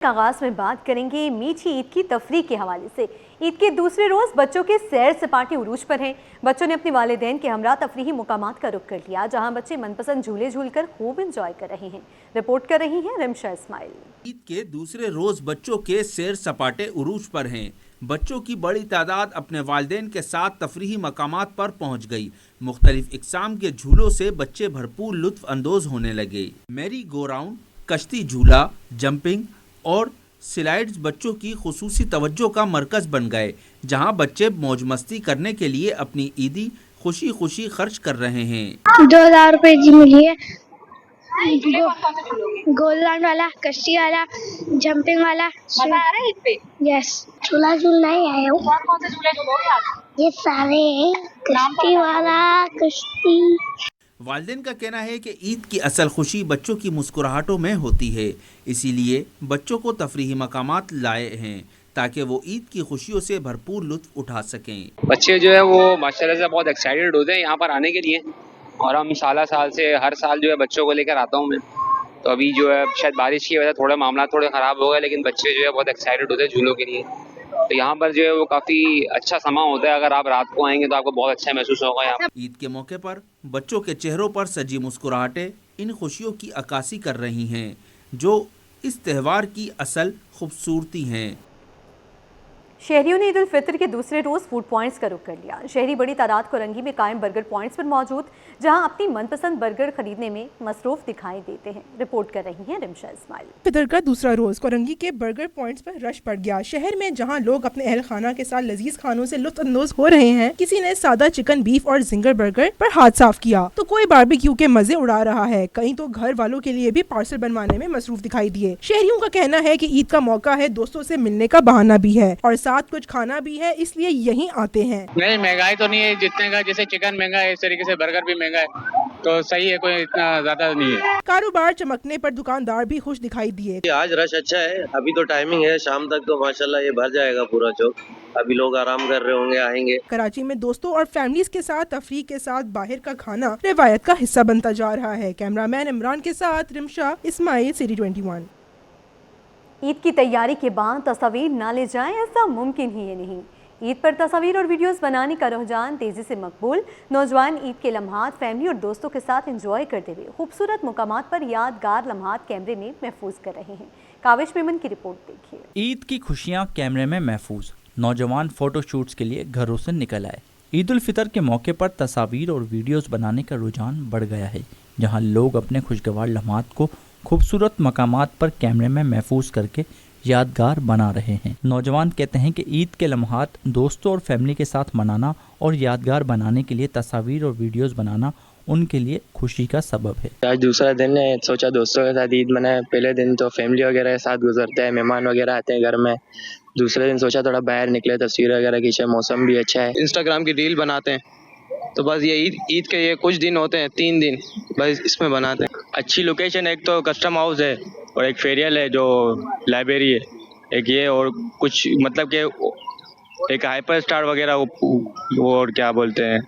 आगाज में बात करेंगे मीठी ईद की तफरीक के हवाले से। ईद के दूसरे रोज बच्चों के सैर सपाटे उरूज पर हैं। बच्चों ने अपने वालिदैन के हमरा तफरीही मुकामात का रुख कर लिया, जहां बच्चे मनपसंद झूले झूलकर खूब एंजॉय कर रहे हैं। रिपोर्ट कर रही हैं रिमशा इस्माइल। ईद के दूसरे रोज बच्चों के सैर सपाटे उरूज पर हैं। बच्चों की बड़ी तादाद अपने वालिदैन के साथ तफरीही मकामात पर पहुंच गई। मुख्तलिफ इकसाम के झूलों से बच्चे भरपूर लुत्फ अंदोज होने लगे। मैरी गो राउंड, कश्ती झूला, जंपिंग और स्लाइड्स बच्चों की खुसूसी तवज्जो का मरकज बन गए, जहां बच्चे मौज मस्ती करने के लिए अपनी ईदी खुशी खुशी खर्च कर रहे हैं। 2000 रुपए जी मिली है। गोल्ड वाला, कश्ती वाला, जंपिंग वाला। मजा आ रहा है ईद पे? यस। झूला झूलना ही आया हूँ। कौन से झूले झूलोगे आज? ये सारे कश्ती वाला, कश्ती। वालिदैन का कहना है कि ईद की असल खुशी बच्चों की मुस्कुराहटों में होती है, इसीलिए बच्चों को तफरीही मकामात लाए हैं ताकि वो ईद की खुशियों से भरपूर लुत्फ उठा सकें। बच्चे जो है वो माशाल्लाह से बहुत एक्साइटेड होते हैं यहाँ पर आने के लिए, और हम साल से हर साल जो है बच्चों को लेकर आता हूँ मैं। तो अभी जो है शायद बारिश की वजह से थोड़े मामला थोड़े ख़राब हो गए, लेकिन बच्चे जो है बहुत एक्साइटेड होते हैं झूलों के लिए। तो यहाँ पर जो है वो काफ़ी अच्छा समा होता है। अगर आप रात को आएंगे तो आपको बहुत अच्छा महसूस होगा यहाँ। ईद के मौके पर बच्चों के चेहरों पर सजी मुस्कुराहटें इन खुशियों की अक्कासी कर रही हैं, जो इस त्यौहार की असल खूबसूरती हैं। शहरियों ने ईद उल फितर के दूसरे रोज फूड पॉइंट्स का रुख कर लिया। शहरी बड़ी तादाद कोरंगी में कायम बर्गर पॉइंट्स पर मौजूद, जहां अपनी मनपसंद बर्गर खरीदने में मसरूफ दिखाई देते हैं। रिपोर्ट कर रही हैं रिमशा इस्माइल। फितर का दूसरा रोज कोरंगी के बर्गर पॉइंट्स पर रश पड़ गया। शहर में जहां लोग अपने अहल खाना के साथ लजीज खानों से लुत्फ अंदोज हो रहे हैं, किसी ने सादा चिकन, बीफ और जिंगर बर्गर पर हाथ साफ किया तो कोई बारबेक्यू के मजे उड़ा रहा है। कहीं तो घर वालों के लिए भी पार्सल बनवाने में मसरूफ दिखाई दिए। शहरियों का कहना है कि ईद का मौका है, दोस्तों से मिलने का बहाना भी है और साथ कुछ खाना भी है, इसलिए यहीं आते हैं। नहीं, महंगाई तो नहीं है जितने का, जैसे चिकन महंगा है इस तरीके से बर्गर भी महंगा है, तो सही है, कोई इतना ज्यादा नहीं है। कारोबार चमकने पर दुकानदार भी खुश दिखाई दिए। आज रश अच्छा है, अभी तो टाइमिंग है, शाम तक तो माशाल्लाह ये भर जाएगा पूरा चौक। अभी लोग आराम कर रहे होंगे, आएंगे। कराची में दोस्तों और फैमिलीज के साथ तफरीह के साथ बाहर का खाना रिवायत का हिस्सा बनता जा रहा है। कैमरामैन इमरान के साथ रिमशा इस्माइल, सिटी 21। ईद की तैयारी के बाद तस्वीर ना ले जाएं, ऐसा मुमकिन ही नहीं। ईद पर तस्वीर और वीडियोस बनाने का रुझान तेजी से मकबूल। नौजवान ईद के लम्हात फैमिली और दोस्तों के साथ एंजॉय करते हुए खूबसूरत मुकामात पर यादगार लम्हात कैमरे में महफूज कर रहे हैं। काविश मेमन की रिपोर्ट देखिए। ईद की खुशियां कैमरे में महफूज, नौजवान फोटो शूट्स के लिए घरों से निकल आए। ईद उल फितर के मौके पर तस्वीर और वीडियोस बनाने का रुझान बढ़ गया है, जहां लोग अपने खुशगवार लम्हात को खूबसूरत मकामात पर कैमरे में महफूज करके यादगार बना रहे हैं। नौजवान कहते हैं कि ईद के लम्हात दोस्तों और फैमिली के साथ मनाना और यादगार बनाने के लिए तस्वीर और वीडियोस बनाना उनके लिए खुशी का सबब है। आज दूसरा दिन है, सोचा दोस्तों के साथ ईद मनाए। पहले दिन तो फैमिली वगैरह के साथ गुजरता है, मेहमान वगैरह आते हैं घर में। दूसरे दिन सोचा थोड़ा बाहर निकले, तस्वीर वगैरह खींचे, मौसम भी अच्छा है। इंस्टाग्राम की रील बनाते हैं, तो बस ये ईद के ये कुछ दिन होते हैं, 3 दिन बस इसमें बनाते हैं। अच्छी लोकेशन, एक तो कस्टम हाउस है और एक फेरियल है जो लाइब्रेरी है, एक ये और कुछ मतलब कि एक हाइपर स्टार वगैरह वो और क्या बोलते हैं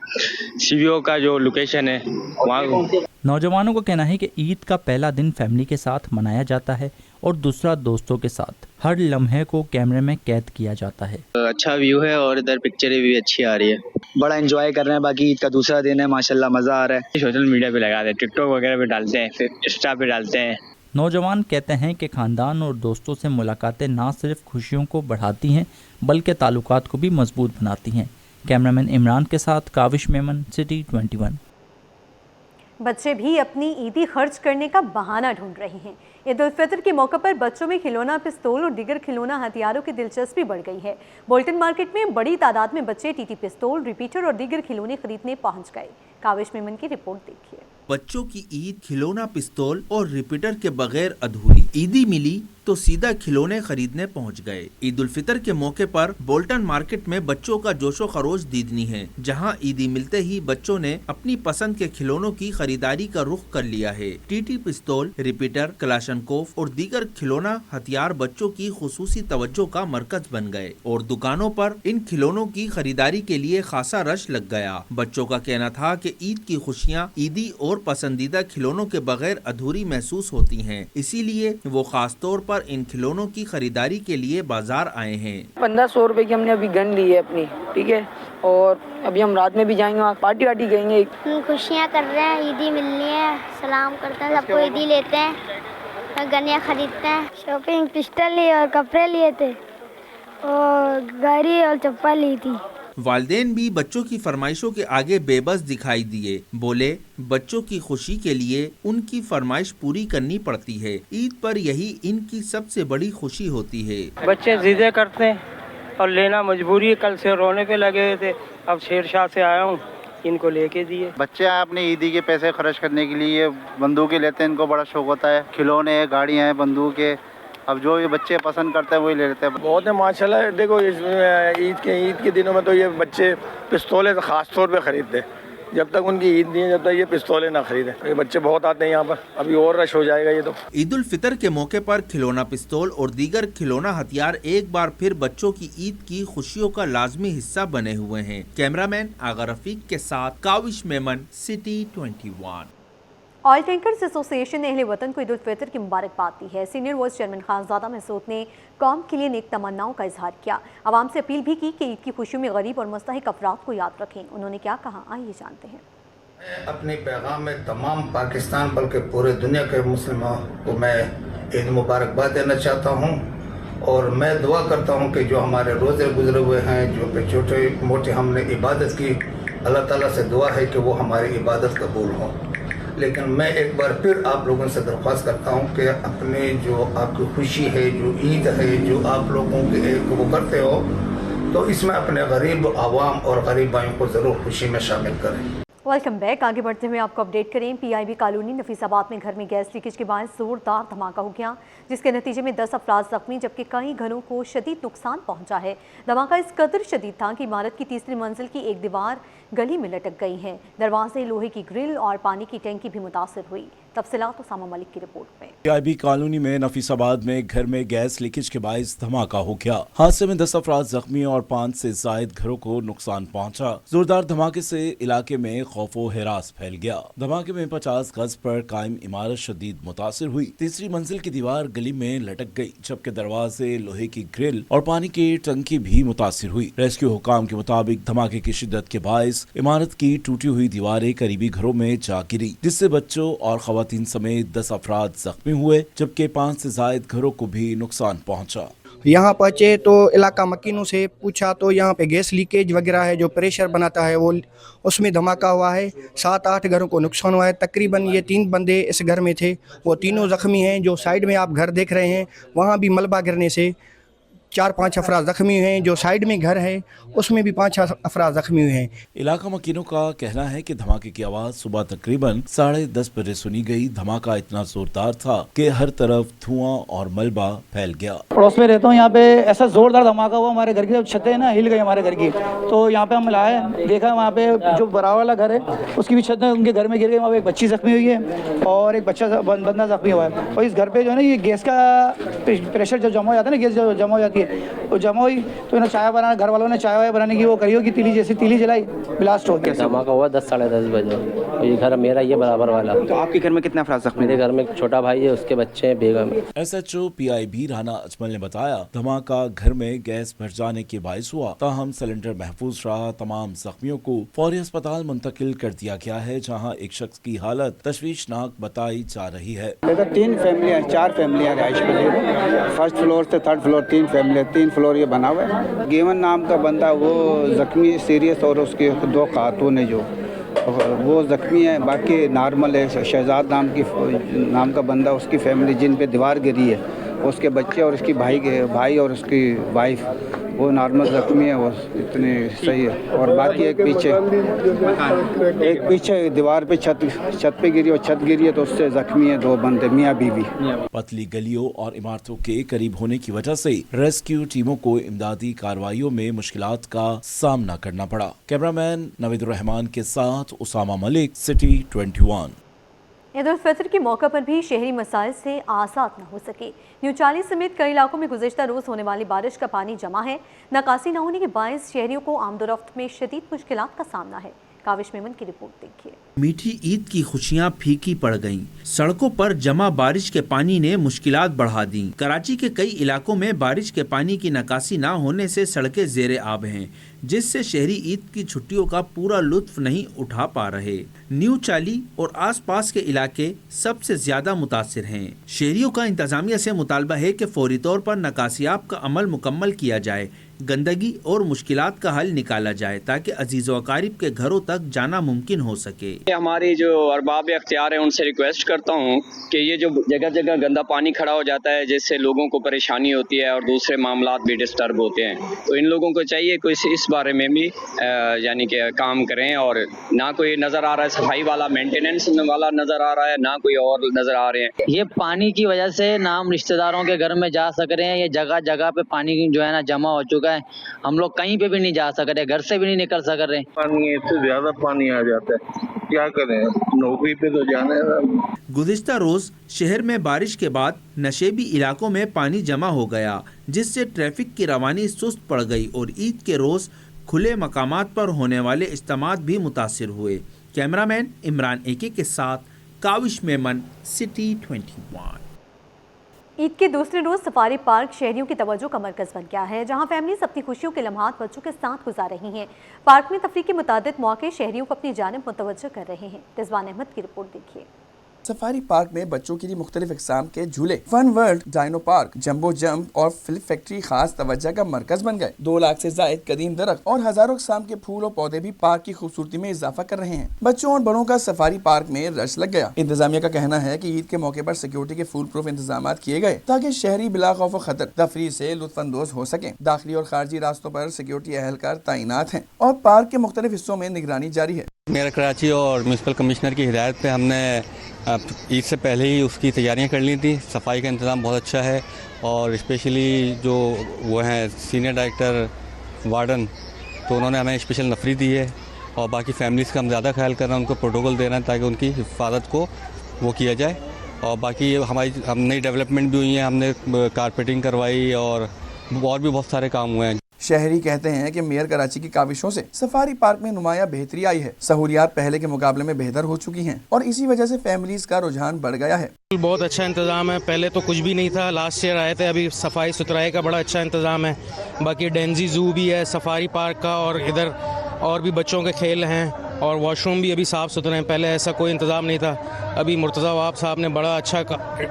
सीवीओ का जो लोकेशन है वहाँ। नौजवानों का कहना है कि ईद का पहला दिन फैमिली के साथ मनाया जाता है और दूसरा दोस्तों के साथ। हर लम्हे को कैमरे में कैद किया जाता है। अच्छा व्यू है और इधर पिक्चरें भी अच्छी आ रही है। बड़ा एंजॉय कर रहे हैं। बाकी ईद का दूसरा दिन है, माशाल्लाह मजा आ रहा है। सोशल मीडिया पे लगाते हैं, टिकटॉक वगैरह पे डालते हैं, फिर इंस्टा पे डालते हैं। नौजवान कहते हैं कि खानदान और दोस्तों से मुलाकातें ना सिर्फ खुशियों को बढ़ाती हैं बल्कि ताल्लुकात को भी मजबूत बनाती हैं। कैमरामैन इमरान के साथ काविश मेमन, सिटी 21। बच्चे भी अपनी ईदी खर्च करने का बहाना ढूंढ रहे हैं। ईद उल फितर के मौके पर बच्चों में खिलौना, पिस्तौल और दीगर खिलौना हथियारों की दिलचस्पी बढ़ गई है। बोल्टन मार्केट में बड़ी तादाद में बच्चे टीटी पिस्तौल, रिपीटर और दीगर खिलौने खरीदने पहुंच गए। काविश मेमन की रिपोर्ट देखिए। बच्चों की ईद खिलौना, पिस्तौल और रिपीटर के बगैर अधूरी। ईदी मिली तो सीधा खिलौने खरीदने पहुंच गए। ईद उल फितर के मौके पर बोल्टन मार्केट में बच्चों का जोशो खरोश दीदनी है, जहां ईदी मिलते ही बच्चों ने अपनी पसंद के खिलौनों की खरीदारी का रुख कर लिया है। टीटी पिस्तौल, रिपीटर, कलाशनकोफ और दीगर खिलौना हथियार बच्चों की खुसूसी तवज्जो का मरकज बन गए और दुकानों पर इन खिलौनों की खरीदारी के लिए खासा रश लग गया। बच्चों का कहना था कि ईद की खुशियाँ ईदी और पसंदीदा खिलौनों के बगैर अधूरी महसूस होती हैं, इसीलिए वो खास तौर पर पर इन खिलौनों की खरीदारी के लिए बाजार आए हैं। 1500 रुपए की हमने अभी गन ली है अपनी, ठीक है, और अभी हम रात में भी जाएंगे वहाँ पार्टी वार्टी करेंगे। खुशियाँ कर रहे हैं, ईदी मिलनी है, सलाम करते हैं, सबको ईदी लेते हैं, गनिया खरीदते हैं। शॉपिंग पिस्टल ली और कपड़े लिए थे और गाड़ी और चप्पल ली थी। वालिदैन भी बच्चों की फरमाइशों के आगे बेबस दिखाई दिए। बोले बच्चों की खुशी के लिए उनकी फरमाइश पूरी करनी पड़ती है। ईद पर यही इनकी सबसे बड़ी खुशी होती है। बच्चे जिदे करते हैं और लेना मजबूरी है। कल से रोने पे लगे हुए थे, अब शेरशाह से आया हूँ, इनको लेके दिए। बच्चे अपने ईदी के पैसे खर्च करने के लिए बंदूकें लेते हैं, इनको बड़ा शौक होता है। खिलौने हैं, गाड़ियाँ हैं, बंदूकें, अब जो ये बच्चे पसंद करते हैं वही ले लेते हैं। बहुत है माशाल्लाह। देखो ईद के दिनों में तो ये बच्चे पिस्तौलें खास तौर पे खरीदते हैं। जब तक उनकी ईद नहीं है, जब तक ये पिस्तौलें ना खरीदें। ये बच्चे बहुत आते हैं यहाँ पर, अभी और रश हो जाएगा ये तो। ईद उल फितर के मौके पर खिलौना पिस्तौल और दीगर खिलौना हथियार एक बार फिर बच्चों की ईद की खुशियों का लाजमी हिस्सा बने हुए हैं। कैमरामैन आगा रफीक के साथ Kavish Memon, city 21। Oil tankers association ने अहले वतन को ईद उल फितर की मुबारकबाद दी है। Senior vice chairman Khanzada Mehsud ने कौम के लिए नेक तमन्नाओं का इजहार किया। आवाम से अपील भी की कि ईद की खुशियों में गरीब और मुस्तहिक अफराद को याद रखें। उन्होंने क्या कहा, आइए जानते हैं। अपने पैगाम में तमाम पाकिस्तान बल्कि पूरे दुनिया के मुस्लिमों को मैं ईद मुबारकबाद देना चाहता हूँ और मैं दुआ करता हूँ कि जो हमारे रोज़े गुजरे हुए हैं, जो छोटे मोटे हमने इबादत की, अल्लाह ताला से दुआ है कि वो हमारी इबादत कबूल हो। लेकिन मैं एक बार फिर आप लोगों से दरख्वास्त करता हूँ कि अपने जो आपकी खुशी है, जो ईद है, जो आप लोगों के एक वो करते हो, तो इसमें अपने गरीब आवाम और गरीब भाइयों को ज़रूर खुशी में शामिल करें। Welcome back. आगे बढ़ते हुए आपको अपडेट करें। PIB कॉलोनी नफीसाबाद में घर में गैस लीकेज के बाद जोरदार धमाका हो गया, जिसके नतीजे में 10 अफराद जख्मी जबकि कई घरों को शदीद नुकसान पहुंचा है। धमाका इस कदर शदीद था कि इमारत की तीसरी मंजिल की एक दीवार गली में लटक गई है। दरवाजे, लोहे की ग्रिल और पानी की टैंकी भी मुतासिर हुई। तफसीलात उसामा मलिक की रिपोर्ट में। PIB कॉलोनी में नफीसाबाद में घर में गैस लीकेज के बायस धमाका हो गया। हादसे में 10 अफराद जख्मी और 5 से जायद घरों को नुकसान पहुंचा। जोरदार धमाके से इलाके में खौफो हिरास फैल गया। धमाके में 50 गज पर कायम इमारत शदीद मुतासिर हुई। तीसरी मंजिल की दीवार गली में लटक गई जबकि दरवाजे, लोहे की ग्रिल और पानी की टंकी भी मुतासिर हुई। रेस्क्यू हुकाम के मुताबिक धमाके की शिद्दत के बायस इमारत की टूटी हुई दीवारें करीबी घरों में जा गिरी, जिससे बच्चों और खवातीन समेत 10 अफराद जख्मी हुए जबकि 5 से जायद घरों को भी नुकसान पहुंचा। यहाँ पहुँचे तो इलाका मकीनों से पूछा तो यहाँ पे गैस लीकेज वगैरह है, जो प्रेशर बनाता है वो, उसमें धमाका हुआ है। 7-8 घरों को नुकसान हुआ है। तकरीबन ये 3 बंदे इस घर में थे, वो तीनों ज़ख्मी हैं। जो साइड में आप घर देख रहे हैं वहाँ भी मलबा गिरने से 4-5 अफराद जख्मी हुए हैं। जो साइड में घर है उसमें भी 5 अफराद जख्मी हुए हैं। इलाका मकीनों का कहना है कि धमाके की आवाज सुबह तकरीबन 10:30 बजे सुनी गई। धमाका इतना जोरदार था कि हर तरफ धुआं और मलबा फैल गया। पड़ोस में रहता हूँ, यहाँ पे ऐसा जोरदार धमाका हुआ, हमारे घर की जब छतें ना हिल गई हमारे घर की, तो यहाँ पे हम लाए, देखा वहाँ पे जो बराबर वाला घर है उसकी भी छत उनके घर में गिर गई। वहाँ पे एक बच्ची जख्मी हुई है और एक बंदा जख्मी हुआ है। और इस घर पे जो है ना ये गैस का प्रेशर जब जमा हो जाता है ना, गैस जब जमा हो जाती है, वो जमा हुई तो ना चाय बनाना, घर वालों ने चाय बनाने की वो करी होगी, तीली जैसी तीली जलाई, ब्लास्ट हो गया। धमाका हुआ 10-10:30 बजे। ये घर मेरा, ये बराबर वाला। तो आपके घर में कितने अफराद जख्मी? मेरे घर में एक छोटा भाई है, उसके बच्चे हैं, बेगम। SHO PIB राना अजमल ने बताया धमाका घर में गैस भर जाने के बायस हुआ, ताहम सिलेंडर महफूज रहा। तमाम जख्मियों को फौरी अस्पताल मुंतकिल कर दिया गया है, जहाँ एक शख्स की हालत तशवीशनाक बताई जा रही है। 3 फैमिलियाँ, 4 फैमिलियाँ रहाइश पजीर, फर्स्ट फ्लोर से 3rd फ्लोर 3 फैमिलियाँ, 3 फ्लोर ये बना हुआ है। गेवन नाम का बंदा वो जख्मी सीरियस और उसके 2 खातून है जो वो जख्मी है, बाकी नॉर्मल है। शहजाद नाम का बंदा, उसकी फैमिली जिन पे दीवार गिरी है, उसके बच्चे और उसकी भाई और उसकी वाइफ वो नॉर्मल जख्मी है, वो इतने सही है। और बाकी एक पीछे दीवार पे छत पे गिरी और छत गिरी है तो उससे जख्मी है 2 बंदे, मियाँ बीवी। पतली गलियों और इमारतों के करीब होने की वजह से रेस्क्यू टीमों को इमदादी कार्रवाइयों में मुश्किलात का सामना करना पड़ा। कैमरामैन नवीद रहमान के साथ उसामा मलिक, सिटी 21। ईद उल फितर के मौके पर भी शहरी मसाइल से आज़ाद न हो सके। न्यू चाली समेत कई इलाकों में गुज़िश्ता रोज़ होने वाली बारिश का पानी जमा है। नकासी न होने के बायस शहरियों को आमदोरफ्त में शदीद मुश्किलात का सामना है। काविश मेमन की रिपोर्ट देखिए। मीठी ईद की खुशियां फीकी पड़ गईं। सड़कों पर जमा बारिश के पानी ने मुश्किलात बढ़ा दी। कराची के कई इलाकों में बारिश के पानी की निकासी न होने से सड़कें जेरे आब हैं, जिससे शहरी ईद की छुट्टियों का पूरा लुत्फ नहीं उठा पा रहे। न्यू चाली और आसपास के इलाके सबसे ज्यादा मुतासिर हैं। शहरियों का इंतजामिया से मुतालबा है कि फौरी तौर पर निकासियाब का अमल मुकम्मल किया जाए, गंदगी और मुश्किलात का हल निकाला जाए ताकि अजीज व अकारिब के घरों तक जाना मुमकिन हो सके। हमारी जो अरबाब अख्तियार है उनसे रिक्वेस्ट करता हूँ कि ये जो जगह जगह गंदा पानी खड़ा हो जाता है जिससे लोगों को परेशानी होती है और दूसरे मामलात भी डिस्टर्ब होते हैं, तो इन लोगों को चाहिए कोई इस बारे में भी यानी कि काम करें। और ना कोई नज़र आ रहा है सफाई वाला, मेंटेनेंस वाला नज़र आ रहा है, ना कोई और नज़र आ रहे हैं। ये पानी की वजह से ना हम रिश्तेदारों के घर में जा सक रहे हैं, ये जगह जगह पे पानी जो है ना जमा हो चुका है, हम लोग कहीं पे भी नहीं जा सक रहे, घर से भी नहीं निकल सक रहे। पानी इससे ज्यादा पानी आ जाता है, क्या करें, नौकरी पे तो जाना है। गुज़िश्ता रोज शहर में बारिश के बाद नशेबी इलाकों में पानी जमा हो गया, जिससे ट्रैफिक की रवानी सुस्त पड़ गई और ईद के रोज खुले मकामात पर होने वाले इज्तिमात भी मुतासिर हुए। कैमरामैन इमरान एके के साथ काविश मेमन, सिटी 21। ईद के दूसरे रोज सफारी पार्क शहरियों की तवज्जो का मरकज बन गया है, जहां फैमिलीज अपनी खुशियों के लम्हात बच्चों के साथ गुजार रही हैं। पार्क में तफरीह के मुतादिद मौके शहरियों को अपनी जानिब मुतवज्जो कर रहे हैं। रिजवान अहमद की रिपोर्ट देखिए। सफारी पार्क में बच्चों के लिए मुख्तलिफ इक़साम के झूले, fun world, dino park, jumbo jump और फिलिप फैक्ट्री खास तवज्जो का मरकज बन गए। 2 लाख से जायद कदीम दरख्त और हजारों इक़साम के फूल और पौधे भी पार्क की खूबसूरती में इजाफा कर रहे हैं। बच्चों और बड़ों का सफारी पार्क में रश लग गया। इंतजामिया का कहना है कि ईद के मौके पर सिक्योरिटी के फुल प्रूफ इंतजाम किए गए ताकि शहरी बिला खौफ खतर तफरीह से लुत्फानंदोज हो सके। दाखिली और खारजी रास्तों पर सिक्योरिटी एहलकार तैनात हैं और पार्क के मुख्तलिफ हिस्सों में निगरानी जारी है। मेयर कराची और म्यूनसिपल कमिश्नर की हिदायत पे हमने ईद से पहले ही उसकी तैयारियां कर ली थी। सफाई का इंतज़ाम बहुत अच्छा है और स्पेशली जो वो हैं सीनियर डायरेक्टर वार्डन, तो उन्होंने हमें स्पेशल नफरी दी है और बाकी फैमिलीज़ का हम ज़्यादा ख्याल कर रहे हैं, उनको प्रोटोकॉल दे रहे हैं ताकि उनकी हिफाजत को वो किया जाए। और बाकी हम नई डेवलपमेंट भी हुई है, हमने कारपेटिंग करवाई और भी बहुत सारे काम हुए हैं। शहरी कहते हैं कि मेयर कराची की काविशों से सफारी पार्क में नुमाया बेहतरी आई है। सहूलियात पहले के मुकाबले में बेहतर हो चुकी हैं और इसी वजह से फैमिलीज का रुझान बढ़ गया है। बहुत अच्छा इंतजाम है, पहले तो कुछ भी नहीं था, लास्ट ईयर आए थे, अभी सफाई सुथराई का बड़ा अच्छा इंतजाम है। बाकी डेंजी जू भी है सफारी पार्क का और इधर और भी बच्चों के खेल हैं और वॉशरूम भी अभी साफ़ सुथरे हैं। पहले ऐसा कोई इंतज़ाम नहीं था, अभी मुर्तज़ा वाब साहब ने बड़ा अच्छा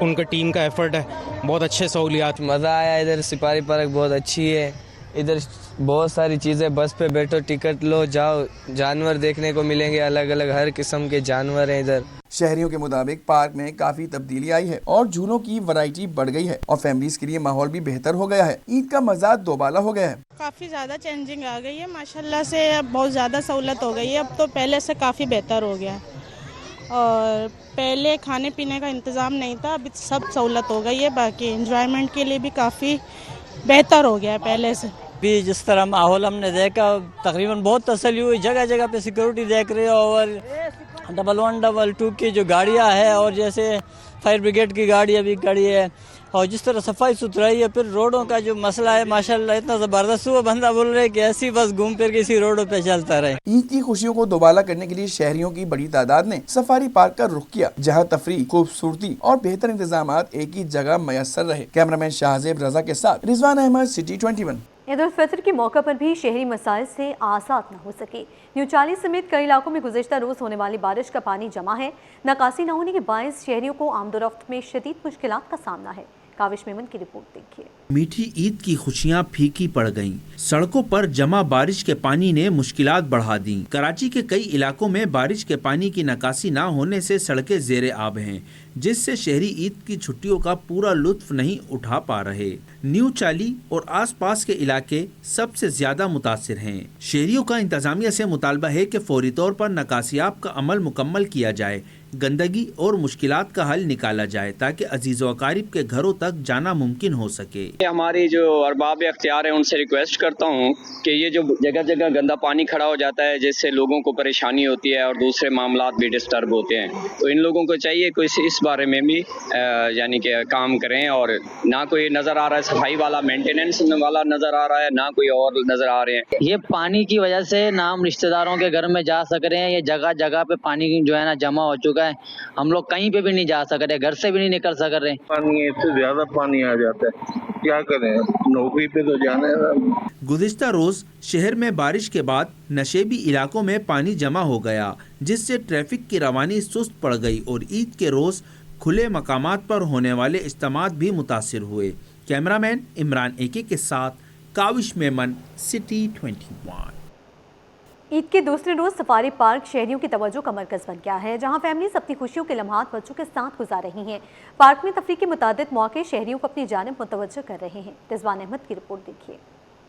उनका टीम का एफर्ट है, बहुत अच्छे सहूलियात। मज़ा आया इधर, सफारी पार्क बहुत अच्छी है, इधर बहुत सारी चीज़ें, बस पे बैठो टिकट लो जाओ, जानवर देखने को मिलेंगे, अलग अलग हर किस्म के जानवर हैं इधर। शहरियों के मुताबिक पार्क में काफी तब्दीली आई है और झूलों की वैरायटी बढ़ गई है और फैमिलीज के लिए माहौल भी बेहतर हो गया है। ईद का मजा दोबाला हो गया है। काफ़ी ज़्यादा चेंजिंग आ गई है माशाल्लाह से, अब बहुत ज़्यादा सहूलत हो गई है, अब तो पहले से काफ़ी बेहतर हो गया है। और पहले खाने पीने का इंतज़ाम नहीं था, अभी सब सहूलत हो गई है। बाकी एंजॉयमेंट के लिए भी काफ़ी बेहतर हो गया है पहले से। भी जिस तरह माहौल हमने देखा तकरीबन बहुत तसल्ली हुई, जगह जगह पे सिक्योरिटी देख रहे हो और 112, 122 की जो गाड़ियाँ हैं और जैसे फायर ब्रिगेड की गाड़ियाँ भी खड़ी है और जिस तरह सफाई सुथराई है। फिर रोडों का जो मसला है माशाल्लाह इतना ज़बरदस्त हुआ, बंदा बोल रहे कि ऐसी बस घूम फिर के इसी रोडों पे चलता रहे। ईद की खुशियों को दोबाला करने के लिए शहरियों की बड़ी तादाद ने सफारी पार्क का रुख किया, जहां तफरीह, खूबसूरती और बेहतर इंतजाम एक ही जगह मयसर रहे। कैमरामैन शाहजेब रजा के साथ रिजवान अहमद, सिटी 21। ईद उल फितर के मौके पर भी शहरी मसाइल से आसात न हो सके। न्यू चाली समेत कई इलाकों में गुज़िश्ता रोज होने वाली बारिश का पानी जमा है। निकासी न होने के बायस शहरियों को आमदोरफ्त में शदीद मुश्किलात का सामना है। काविश मेमन की रिपोर्ट देखिए। मीठी ईद की खुशियां फीकी पड़ गईं। सड़कों पर जमा बारिश के पानी ने मुश्किलात बढ़ा दी। कराची के कई इलाकों में बारिश के पानी की निकासी न होने से सड़कें जेरे आब हैं, जिससे शहरी ईद की छुट्टियों का पूरा लुत्फ नहीं उठा पा रहे। न्यू चाली और आसपास के इलाके सबसे ज्यादा मुतासिर हैं। शहरियों का इंतजामिया से मुतालबा है कि फौरी तौर पर निकासियाब का अमल मुकम्मल किया जाए, गंदगी और मुश्किलात का हल निकाला जाए ताकि अजीज़ व अकारिब के घरों तक जाना मुमकिन हो सके। हमारी जो अरबाब अख्तियार है उनसे रिक्वेस्ट करता हूँ कि ये जो जगह जगह गंदा पानी खड़ा हो जाता है जिससे लोगों को परेशानी होती है और दूसरे मामलात भी डिस्टर्ब होते हैं, तो इन लोगों को चाहिए कोई इस बारे में भी यानी कि काम करें। और ना कोई नज़र आ रहा है सफाई वाला, मेंटेनेंस वाला नज़र आ रहा है, ना कोई और नज़र आ रहे हैं। ये पानी की वजह से ना हम रिश्तेदारों के घर में जा सक रहे हैं, ये जगह जगह पे पानी जो है ना जमा हो चुका है, हम लोग कहीं पे भी नहीं जा सक रहे, घर से भी नहीं निकल सक रहे। पानी इससे ज्यादा पानी आ जाता है, क्या करें, नौकरी पे तो जाना है। गुज़िश्ता रोज शहर में बारिश के बाद नशेबी इलाकों में पानी जमा हो गया, जिससे ट्रैफिक की रवानी सुस्त पड़ गई और ईद के रोज खुले मकामात पर होने वाले इज्तिमात भी मुतासिर हुए। कैमरामैन इमरान एके के साथ काविश मेमन, सिटी 21। ईद के दूसरे रोज सफारी पार्क शहरियों की तवज्जो का मरकज बन गया है, जहां फैमिलीज अपनी खुशियों के लम्हात बच्चों के साथ गुजार रही हैं। पार्क में तफरीह के मुतादिद मौके शहरियों को अपनी जानिब मुतवज्जो कर रहे हैं। रिजवान अहमद की रिपोर्ट देखिए।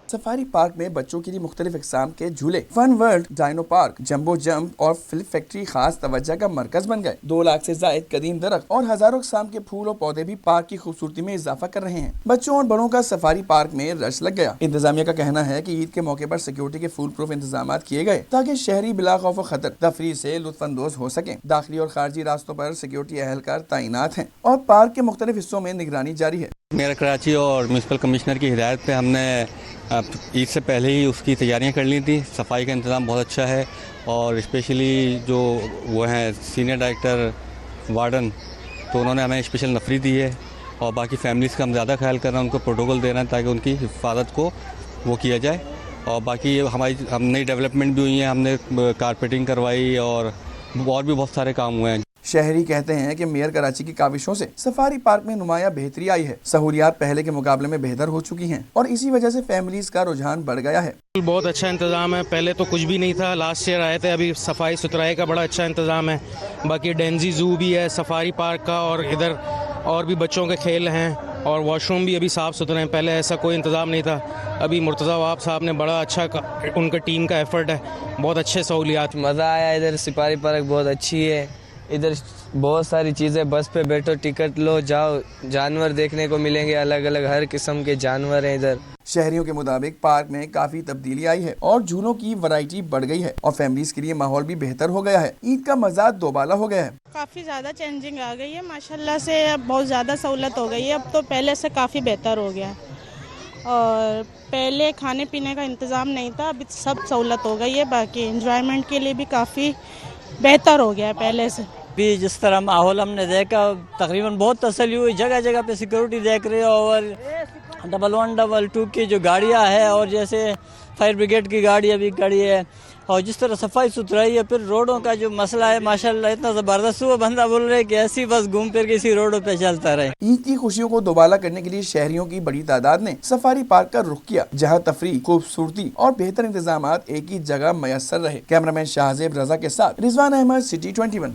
सफारी पार्क में बच्चों के लिए मुख्तलिफ इकसाम के झूले, fun world, dino park, jumbo jump और फिल्म फैक्ट्री खास तवज्जो का मरकज बन गए। 2 लाख से जायद कदीम दरख्त और हजारों इकसाम के फूल और पौधे भी पार्क की खूबसूरती में इजाफा कर रहे हैं। बच्चों और बड़ों का सफारी पार्क में रश लग गया। इंतजामिया का कहना है कि ईद के मौके पर सिक्योरिटी के फुल प्रूफ इंतजाम किए गए ताकि शहरी बिला खौफ व खतर तफरीह से लुत्फानंदोज हो सके। दाखिली और खारजी रास्तों पर सिक्योरिटी एहलकार तैनात हैं और पार्क के मुख्तलिफ हिस्सों में निगरानी जारी है। मेयर कराची और म्यूनसिपल कमिश्नर की हिदायत पे हमने ईद से पहले ही उसकी तैयारियां कर ली थी। सफाई का इंतज़ाम बहुत अच्छा है और स्पेशली जो वो हैं सीनियर डायरेक्टर वार्डन, तो उन्होंने हमें स्पेशल नफरी दी है और बाकी फैमिलीज़ का हम ज़्यादा ख्याल कर रहे हैं, उनको प्रोटोकॉल दे रहे हैं ताकि उनकी हिफाजत को वो किया जाए। और बाकी हमारी नई डेवलपमेंट भी हुई है, हमने कारपेटिंग करवाई और भी बहुत सारे काम हुए हैं। शहरी कहते हैं कि मेयर कराची की काविशों से सफारी पार्क में नुमाया बेहतरी आई है। सहूलियात पहले के मुकाबले में बेहतर हो चुकी हैं और इसी वजह से फैमिलीज का रुझान बढ़ गया है। बहुत अच्छा इंतज़ाम है, पहले तो कुछ भी नहीं था, लास्ट ईयर आए थे, अभी सफाई सुथराई का बड़ा अच्छा इंतज़ाम है। बाकी डेंजी जू भी है सफारी पार्क का और इधर और भी बच्चों के खेल हैं और वॉशरूम भी अभी साफ़ सुथरे हैं, पहले ऐसा कोई इंतज़ाम नहीं था। अभी मुर्तज़ा वाब साहब ने बड़ा अच्छा उनका टीम का एफर्ट है, बहुत अच्छे सहूलियात। मज़ा आया, इधर सफारी पार्क बहुत अच्छी है, इधर बहुत सारी चीज़ें, बस पे बैठो, टिकट लो, जाओ, जानवर देखने को मिलेंगे, अलग अलग हर किस्म के जानवर हैं इधर। शहरियों के मुताबिक पार्क में काफी तब्दीली आई है और झूलों की वैरायटी बढ़ गई है और फैमिलीज के लिए माहौल भी बेहतर हो गया है। ईद का मजा दोबाला हो गया है। काफ़ी ज़्यादा चेंजिंग आ गई है माशाल्लाह से, अब बहुत ज़्यादा सहूलत हो गई है, अब तो पहले से काफ़ी बेहतर हो गया है। और पहले खाने पीने का इंतज़ाम नहीं था, अभी सब सहूलत हो गई है। बाकी एंजॉयमेंट के लिए भी काफ़ी बेहतर हो गया है पहले से। भी जिस तरह माहौल हमने देखा, तकरीबन बहुत तसल्ली हुई, जगह जगह पे सिक्योरिटी देख रहे हो और 1122 की जो गाड़ियाँ हैं और जैसे फायर ब्रिगेड की गाड़ी अभी खड़ी है और जिस तरह सफाई सुथराई है, फिर रोडों का जो मसला है माशाल्लाह इतना ज़बरदस्त हुआ, बंदा बोल रहे कि ऐसी बस घूम फिर के इसी रोडों पे चलता रहे। ईद की खुशियों को दोबाला करने के लिए शहरियों की बड़ी तादाद ने सफारी पार्क का रुख किया, जहां तफरीह, खूबसूरती और बेहतर इंतजाम एक ही जगह मयसर रहे। कैमरामैन शाहजेब रजा के साथ रिजवान अहमद, सिटी 21।